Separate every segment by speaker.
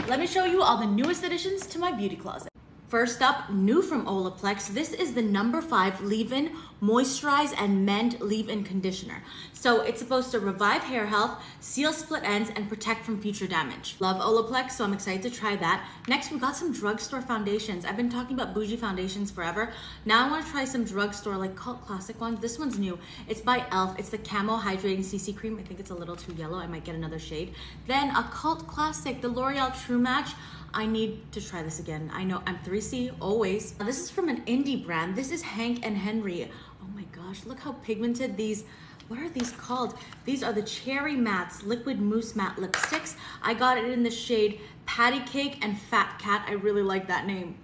Speaker 1: let me show you all the newest additions to my beauty closet. First up, new from Olaplex, this is the number 5 Leave-In Moisturize and Mend Leave-In Conditioner. So it's supposed to revive hair health, seal split ends, and protect from future damage. Love Olaplex, so I'm excited to try that. Next, we got some drugstore foundations. I've been talking about bougie foundations forever. Now I want to try some drugstore, like cult classic ones. This one's new. It's by e.l.f. It's the Camo Hydrating CC Cream. I think it's a little too yellow. I might get another shade. Then a cult classic, the Loreal True Match. I need to try this again. I know I'm 3C always. This is from an indie brand. This is Hank and Henry. Oh my gosh, look how pigmented these, what are these called? These are the Cherry Mattes Liquid Mousse Matte Lipsticks. I got it in the shade Patty Cake and Fat Cat. I really like that name.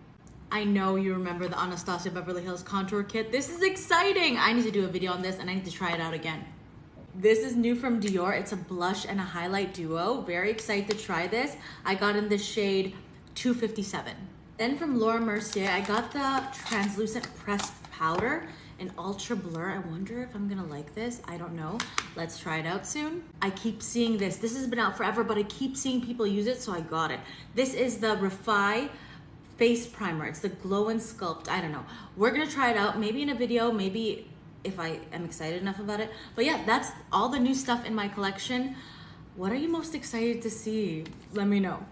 Speaker 1: I know you remember the Anastasia Beverly Hills contour kit. This is exciting. I need to do a video on this and I need to try it out again. This is new from Dior. It's a blush and a highlight duo. Very excited to try this. I got in the shade 257. Then from Mercier, I got the translucent pressed powder in ultra blur. I wonder if I'm gonna like this. I don't know. Let's try it out soon. I keep seeing this. This has been out forever, but I keep seeing people use it, so I got it. This is the Refy face primer. It's the Glow and Sculpt. I don't know. We're gonna try it out, maybe in a video, maybe if I am excited enough about it. But yeah, that's all the new stuff in my collection. What are you most excited to see? Let me know.